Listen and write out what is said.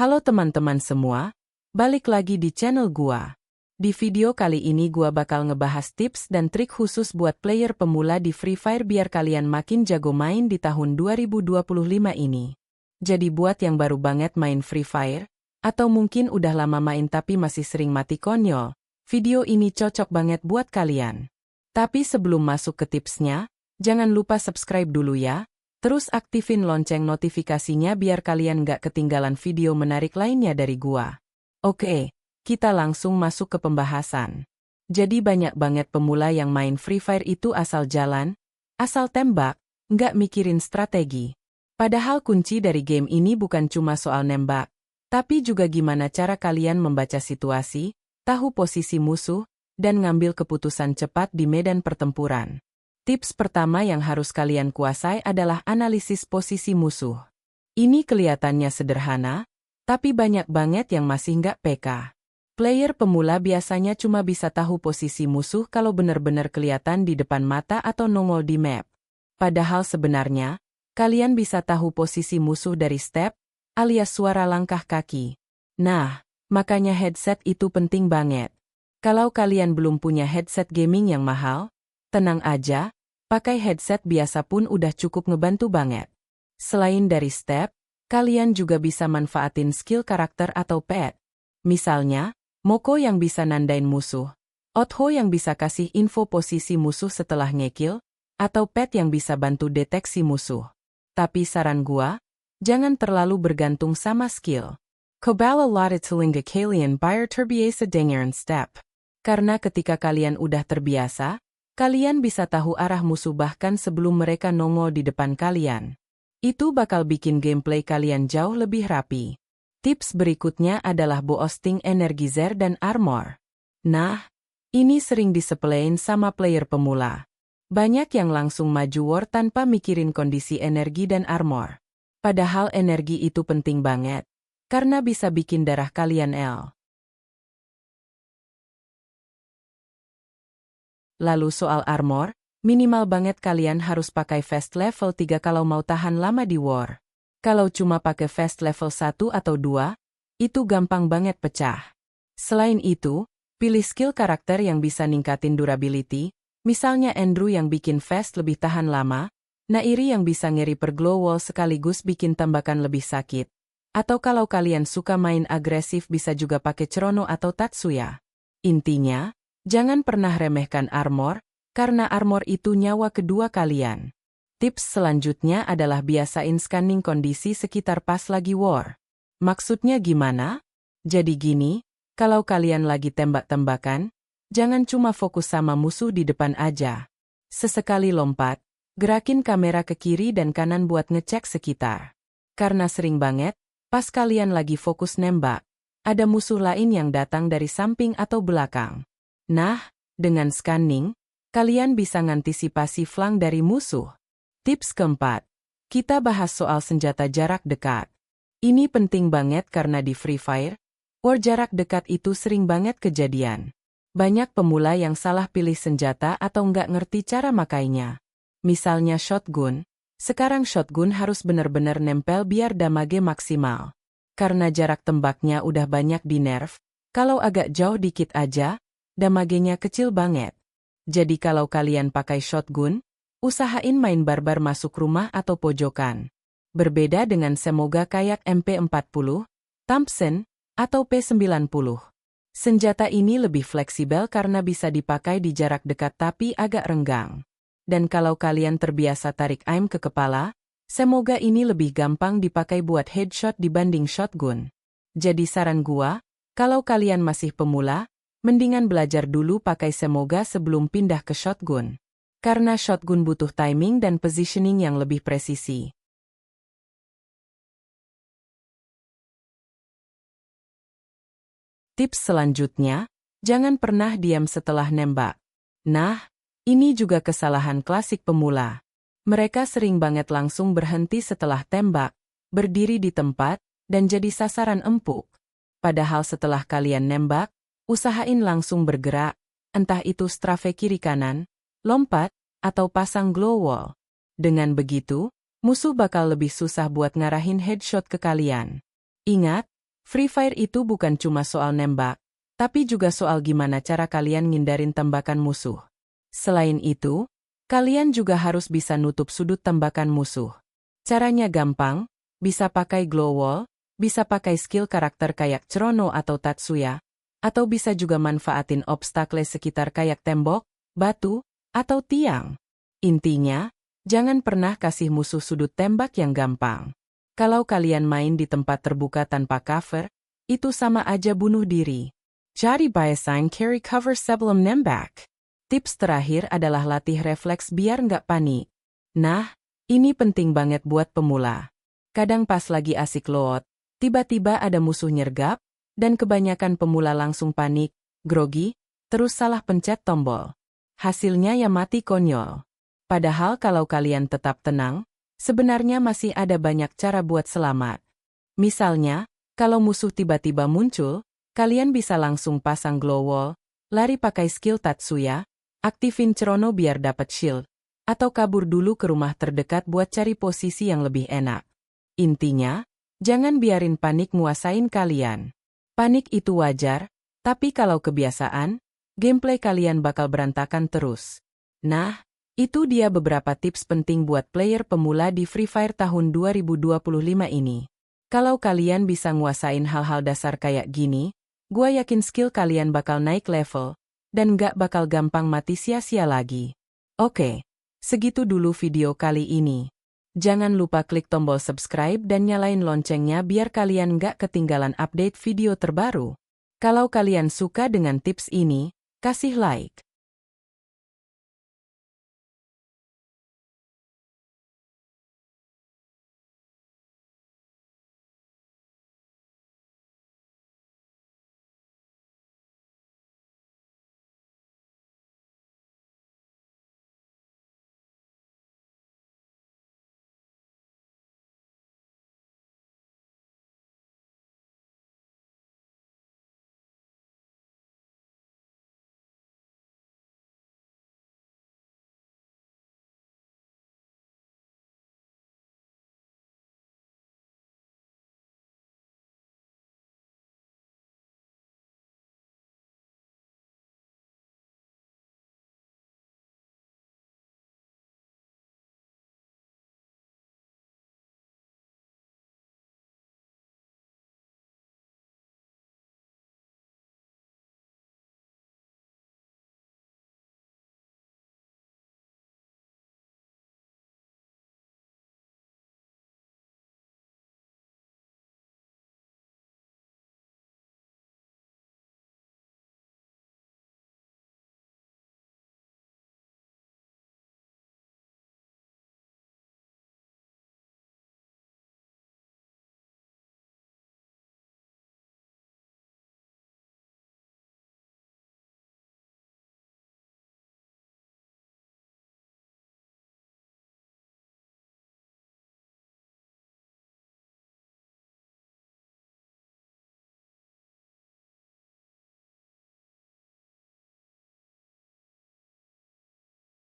Halo teman-teman semua, balik lagi di channel gua. Di video kali ini gua bakal ngebahas tips dan trik khusus buat player pemula di Free Fire biar kalian makin jago main di tahun 2025 ini. Jadi buat yang baru banget main Free Fire, atau mungkin udah lama main tapi masih sering mati konyol, video ini cocok banget buat kalian. Tapi sebelum masuk ke tipsnya, jangan lupa subscribe dulu ya. Terus aktifin lonceng notifikasinya biar kalian nggak ketinggalan video menarik lainnya dari gua. Oke, kita langsung masuk ke pembahasan. Jadi banyak banget pemula yang main Free Fire itu asal jalan, asal tembak, nggak mikirin strategi. Padahal kunci dari game ini bukan cuma soal nembak, tapi juga gimana cara kalian membaca situasi, tahu posisi musuh, dan ngambil keputusan cepat di medan pertempuran. Tips pertama yang harus kalian kuasai adalah analisis posisi musuh. Ini kelihatannya sederhana, tapi banyak banget yang masih nggak peka. Player pemula biasanya cuma bisa tahu posisi musuh kalau benar-benar kelihatan di depan mata atau nongol di map. Padahal sebenarnya, kalian bisa tahu posisi musuh dari step, alias suara langkah kaki. Nah, makanya headset itu penting banget. Kalau kalian belum punya headset gaming yang mahal, tenang aja, pakai headset biasa pun udah cukup ngebantu banget. Selain dari step, kalian juga bisa manfaatin skill karakter atau pet. Misalnya, Moko yang bisa nandain musuh, Otho yang bisa kasih info posisi musuh setelah ngekill, atau pet yang bisa bantu deteksi musuh. Tapi saran gua, jangan terlalu bergantung sama skill. Kobala lada telinga kalian biar terbiasa dengan step. Karena ketika kalian udah terbiasa, kalian bisa tahu arah musuh bahkan sebelum mereka nongol di depan kalian. Itu bakal bikin gameplay kalian jauh lebih rapi. Tips berikutnya adalah boosting energizer dan armor. Nah, ini sering disepelein sama player pemula. Banyak yang langsung maju war tanpa mikirin kondisi energi dan armor. Padahal energi itu penting banget, karena bisa bikin darah kalian L. Lalu soal armor, minimal banget kalian harus pakai vest level 3 kalau mau tahan lama di war. Kalau cuma pakai vest level 1 atau 2, itu gampang banget pecah. Selain itu, pilih skill karakter yang bisa ningkatin durability, misalnya Andrew yang bikin vest lebih tahan lama, Nairi yang bisa ngeri per glow wall sekaligus bikin tembakan lebih sakit. Atau kalau kalian suka main agresif bisa juga pakai Chrono atau Tatsuya. Intinya, jangan pernah remehkan armor, karena armor itu nyawa kedua kalian. Tips selanjutnya adalah biasain scanning kondisi sekitar pas lagi war. Maksudnya gimana? Jadi gini, kalau kalian lagi tembak-tembakan, jangan cuma fokus sama musuh di depan aja. Sesekali lompat, gerakin kamera ke kiri dan kanan buat ngecek sekitar. Karena sering banget, pas kalian lagi fokus nembak, ada musuh lain yang datang dari samping atau belakang. Nah, dengan scanning, kalian bisa ngantisipasi flank dari musuh. Tips keempat, kita bahas soal senjata jarak dekat. Ini penting banget karena di Free Fire, war jarak dekat itu sering banget kejadian. Banyak pemula yang salah pilih senjata atau nggak ngerti cara makainya. Misalnya shotgun, sekarang shotgun harus benar-benar nempel biar damage maksimal. Karena jarak tembaknya udah banyak di nerf, kalau agak jauh dikit aja, damagenya kecil banget. Jadi kalau kalian pakai shotgun, usahain main barbar masuk rumah atau pojokan. Berbeda dengan semoga kayak MP40, Thompson, atau P90. Senjata ini lebih fleksibel karena bisa dipakai di jarak dekat tapi agak renggang. Dan kalau kalian terbiasa tarik aim ke kepala, semoga ini lebih gampang dipakai buat headshot dibanding shotgun. Jadi saran gua, kalau kalian masih pemula, mendingan belajar dulu pakai semoga sebelum pindah ke shotgun. Karena shotgun butuh timing dan positioning yang lebih presisi. Tips selanjutnya, jangan pernah diam setelah nembak. Nah, ini juga kesalahan klasik pemula. Mereka sering banget langsung berhenti setelah tembak, berdiri di tempat, dan jadi sasaran empuk. Padahal setelah kalian nembak, usahain langsung bergerak, entah itu strafe kiri kanan, lompat, atau pasang glow wall. Dengan begitu, musuh bakal lebih susah buat ngarahin headshot ke kalian. Ingat, Free Fire itu bukan cuma soal nembak, tapi juga soal gimana cara kalian ngindarin tembakan musuh. Selain itu, kalian juga harus bisa nutup sudut tembakan musuh. Caranya gampang, bisa pakai glow wall, bisa pakai skill karakter kayak Chrono atau Tatsuya, atau bisa juga manfaatin obstacle sekitar kayak tembok, batu, atau tiang. Intinya, jangan pernah kasih musuh sudut tembak yang gampang. Kalau kalian main di tempat terbuka tanpa cover, itu sama aja bunuh diri. Jadi biasain carry cover sebelum nembak. Tips terakhir adalah latih refleks biar nggak panik. Nah, ini penting banget buat pemula. Kadang pas lagi asik loot, tiba-tiba ada musuh nyergap, dan kebanyakan pemula langsung panik, grogi, terus salah pencet tombol. Hasilnya ya mati konyol. Padahal kalau kalian tetap tenang, sebenarnya masih ada banyak cara buat selamat. Misalnya, kalau musuh tiba-tiba muncul, kalian bisa langsung pasang glow wall, lari pakai skill Tatsuya, aktifin Chrono biar dapat shield, atau kabur dulu ke rumah terdekat buat cari posisi yang lebih enak. Intinya, jangan biarin panik nguasain kalian. Panik itu wajar, tapi kalau kebiasaan, gameplay kalian bakal berantakan terus. Nah, itu dia beberapa tips penting buat player pemula di Free Fire tahun 2025 ini. Kalau kalian bisa nguasain hal-hal dasar kayak gini, gua yakin skill kalian bakal naik level, dan gak bakal gampang mati sia-sia lagi. Oke, segitu dulu video kali ini. Jangan lupa klik tombol subscribe dan nyalain loncengnya biar kalian gak ketinggalan update video terbaru. Kalau kalian suka dengan tips ini, kasih like.